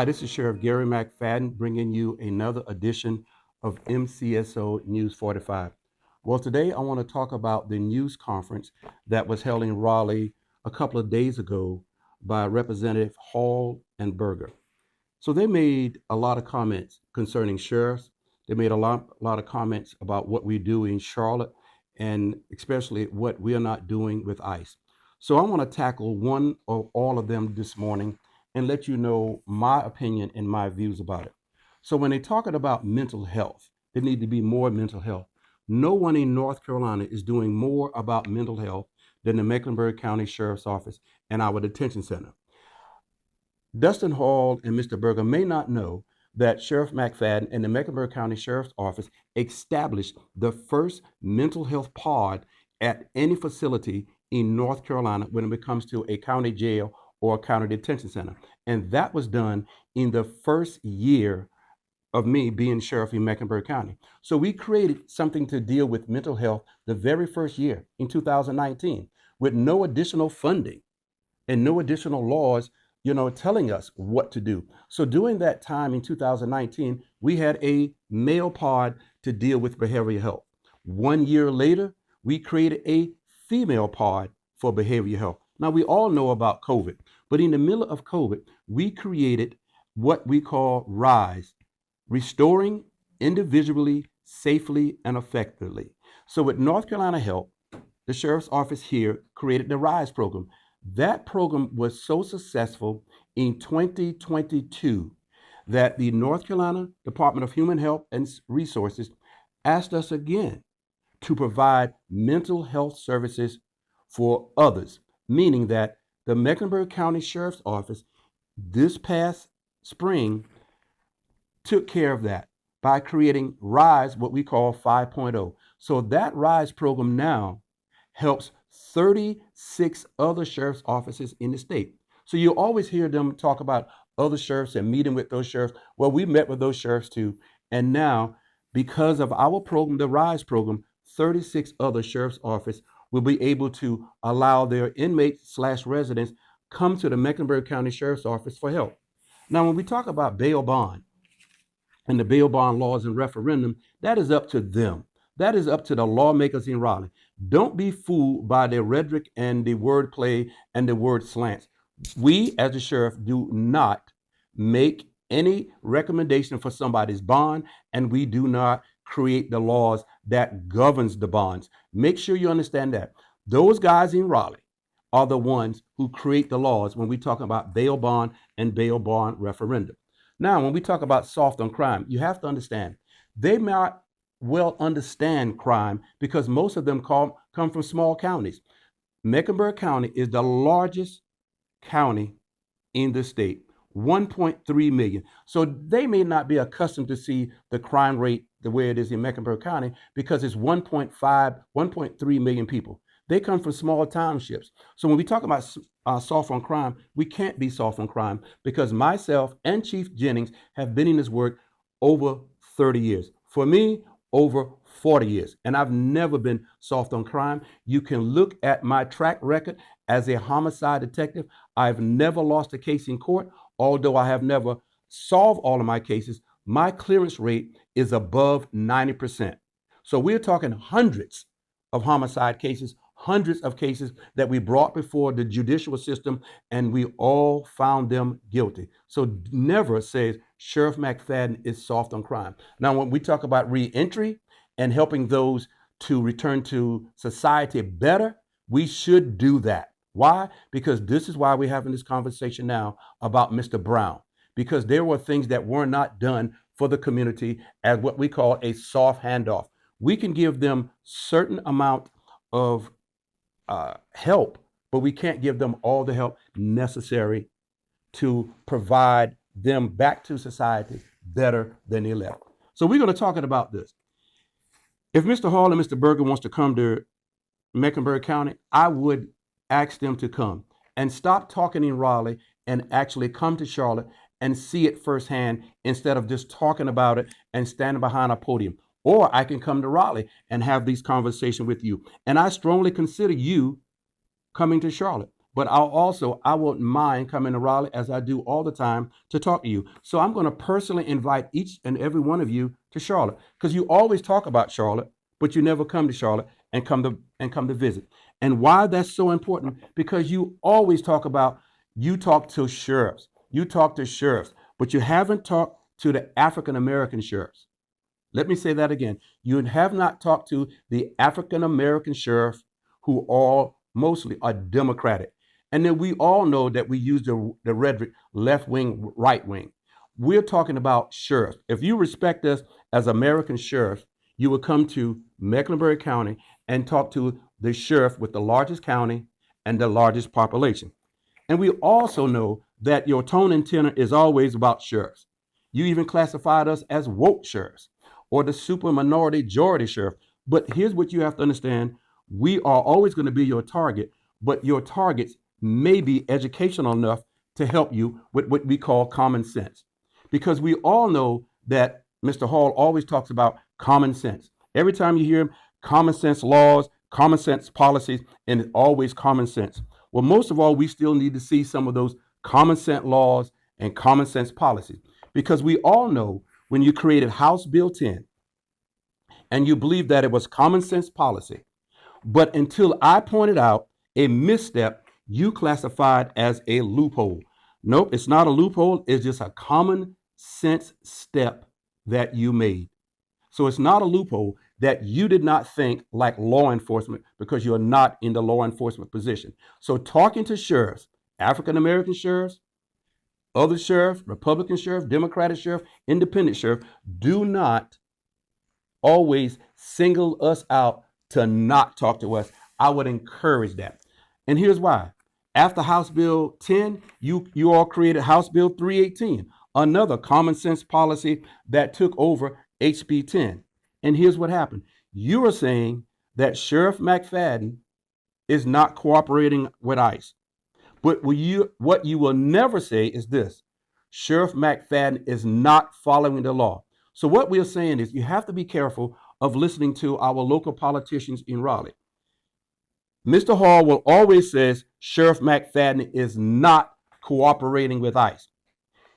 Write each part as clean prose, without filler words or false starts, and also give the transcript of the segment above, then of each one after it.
Hi, this is Sheriff Gary McFadden bringing you another edition of MCSO News 45. Well, today I want to talk about the news conference that was held in Raleigh a couple of days ago by Representative Hall and Berger. So they made a lot of comments concerning sheriffs. They made a lot of comments about what we do in Charlotte and especially what we are not doing with ICE. So I want to tackle one or all of them this morning and let you know my opinion and my views about it. So when they're talking about mental health, there need to be more mental health. No one in North Carolina is doing more about mental health than the Mecklenburg County Sheriff's Office and our detention center. Destin Hall and Mr. Berger may not know that Sheriff McFadden and the Mecklenburg County Sheriff's Office established the first mental health pod at any facility in North Carolina when it comes to a county jail or a county detention center. And that was done in the first year of me being sheriff in Mecklenburg County. So we created something to deal with mental health the very first year in 2019 with no additional funding and no additional laws, telling us what to do. So during that time in 2019, we had a male pod to deal with behavioral health. 1 year later, we created a female pod for behavioral health. Now, we all know about COVID, but in the middle of COVID, we created what we call RISE, Restoring Individually, Safely, and Effectively. So with North Carolina Help, the Sheriff's Office here created the RISE program. That program was so successful in 2022 that the North Carolina Department of Human Health and Resources asked us again to provide mental health services for others, meaning that the Mecklenburg County Sheriff's Office this past spring took care of that by creating RISE, what we call 5.0. So that RISE program now helps 36 other sheriff's offices in the state. So you always hear them talk about other sheriffs and meeting with those sheriffs. Well, we met with those sheriffs too. And now, because of our program, the RISE program, 36 other sheriff's office will be able to allow their inmates/residents come to the Mecklenburg County Sheriff's Office for help. Now, when we talk about bail bond and the bail bond laws and referendum, that is up to them. That is up to the lawmakers in Raleigh. Don't be fooled by the rhetoric and the wordplay and the word slants. We, as the sheriff, do not make any recommendation for somebody's bond, and we do not create the laws that governs the bonds. Make sure you understand that. Those guys in Raleigh are the ones who create the laws when we talk about bail bond and bail bond referendum. Now, when we talk about soft on crime, you have to understand they may not well understand crime because most of them come from small counties. Mecklenburg County is the largest county in the state, 1.3 million. So they may not be accustomed to see the crime rate the way it is in Mecklenburg County because it's 1.5, 1.3 million people. They come from small townships. So when we talk about soft on crime, we can't be soft on crime because myself and Chief Jennings have been in this work over 30 years. For me, over 40 years. And I've never been soft on crime. You can look at my track record as a homicide detective. I've never lost a case in court, although I have never solved all of my cases. My clearance rate is above 90%. So we're talking hundreds of homicide cases, hundreds of cases that we brought before the judicial system, and we all found them guilty. So never says Sheriff McFadden is soft on crime. Now, when we talk about reentry and helping those to return to society better, we should do that. Why? Because this is why we're having this conversation now about Mr. Brown, because there were things that were not done for the community as what we call a soft handoff. We can give them certain amount of help, but we can't give them all the help necessary to provide them back to society better than they left. So we're going to talk about this. If Mr. Hall and Mr. Berger wants to come to Mecklenburg County, I would ask them to come and stop talking in Raleigh and actually come to Charlotte and see it firsthand instead of just talking about it and standing behind a podium. Or I can come to Raleigh and have these conversations with you. And I strongly consider you coming to Charlotte. but I won't mind coming to Raleigh as I do all the time to talk to you. So I'm going to personally invite each and every one of you to Charlotte because you always talk about Charlotte, but you never come to Charlotte and come to visit. And why that's so important? Because you always talk about you talk to sheriffs, but you haven't talked to the African American sheriffs. Let me say that again. You have not talked to the African American sheriff who all mostly are Democratic. And then we all know that we use the rhetoric left wing, right wing. We're talking about sheriffs. If you respect us as American sheriffs, you will come to Mecklenburg County and talk to the sheriff with the largest county and the largest population. And we also know that your tone and tenor is always about sheriffs. You even classified us as woke sheriffs or the super minority majority sheriff. But here's what you have to understand. We are always going to be your target, but your targets may be educational enough to help you with what we call common sense. Because we all know that Mr. Hall always talks about common sense. Every time you hear him, common sense laws, common sense policies, and it's always common sense. Well, most of all, we still need to see some of those common sense laws and common sense policies. Because we all know when you created House Bill 10 and you believe that it was common sense policy, but until I pointed out a misstep, you classified as a loophole. Nope, it's not a loophole. It's just a common sense step that you made. So it's not a loophole that you did not think like law enforcement because you're not in the law enforcement position. So talking to sheriffs, African American sheriffs, other sheriff, Republican sheriff, Democratic sheriff, independent sheriff, do not always single us out to not talk to us. I would encourage that. And here's why. After House Bill 10, you all created House Bill 318, another common sense policy that took over HB 10. And here's what happened. You are saying that Sheriff McFadden is not cooperating with ICE. But what you will never say is this: Sheriff McFadden is not following the law. So what we're saying is you have to be careful of listening to our local politicians in Raleigh. Mr. Hall will always says Sheriff McFadden is not cooperating with ICE.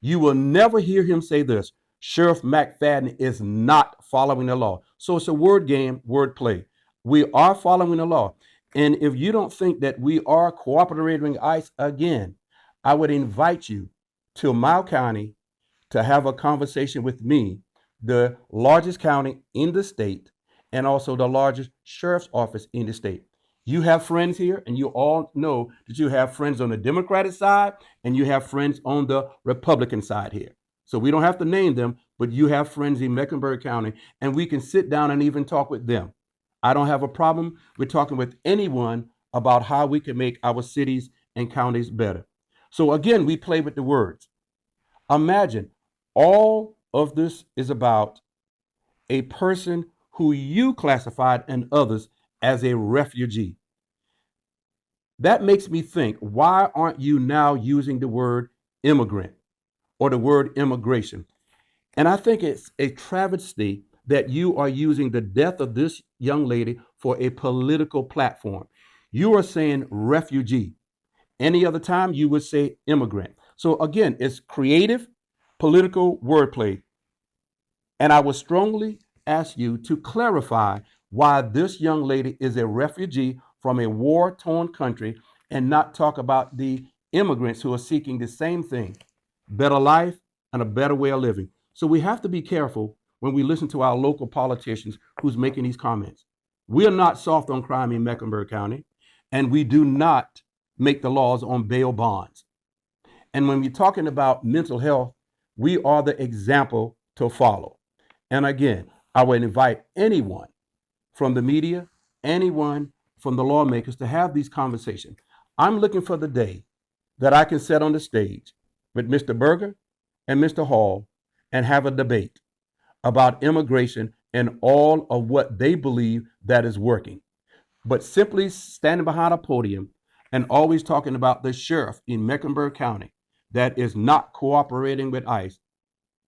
You will never hear him say this: Sheriff McFadden is not following the law. So it's a word game, word play. We are following the law. And if you don't think that we are cooperating with ICE again, I would invite you to my county to have a conversation with me, the largest county in the state, and also the largest sheriff's office in the state. You have friends here, and you all know that you have friends on the Democratic side, and you have friends on the Republican side here. So we don't have to name them, but you have friends in Mecklenburg County, and we can sit down and even talk with them. I don't have a problem with talking with anyone about how we can make our cities and counties better. So again, we play with the words. Imagine all of this is about a person who you classified and others as a refugee. That makes me think, why aren't you now using the word immigrant or the word immigration? And I think it's a travesty that you are using the death of this young lady for a political platform. You are saying refugee. Any other time you would say immigrant. So again, it's creative political wordplay. And I would strongly ask you to clarify why this young lady is a refugee from a war-torn country and not talk about the immigrants who are seeking the same thing, better life and a better way of living. So we have to be careful when we listen to our local politicians who's making these comments. We are not soft on crime in Mecklenburg County, and we do not make the laws on bail bonds. And when we're talking about mental health, we are the example to follow. And again, I would invite anyone from the media, anyone from the lawmakers to have these conversations. I'm looking for the day that I can sit on the stage with Mr. Berger and Mr. Hall and have a debate about immigration and all of what they believe that is working. But simply standing behind a podium and always talking about the sheriff in Mecklenburg County that is not cooperating with ICE,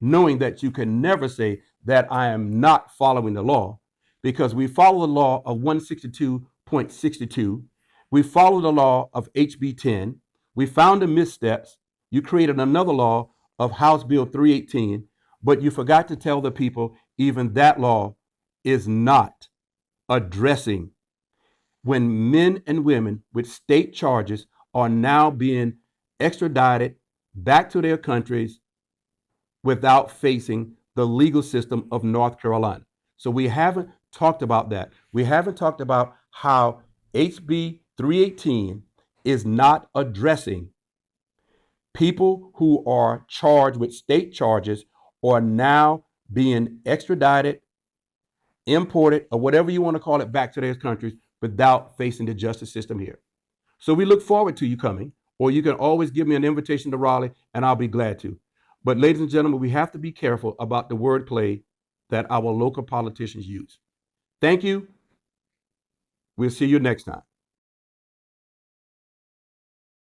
knowing that you can never say that I am not following the law, because we follow the law of 162.62, We followed the law of HB 10. We found the missteps. You created another law of House Bill 318, but you forgot to tell the people even that law is not addressing when men and women with state charges are now being extradited back to their countries without facing the legal system of North Carolina. So we haven't talked about that. We haven't talked about how HB 318 is not addressing people who are charged with state charges are now being extradited, imported, or whatever you want to call it, back to their countries without facing the justice system here. So we look forward to you coming, or you can always give me an invitation to Raleigh, and I'll be glad to. But ladies and gentlemen, we have to be careful about the wordplay that our local politicians use. Thank you. We'll see you next time.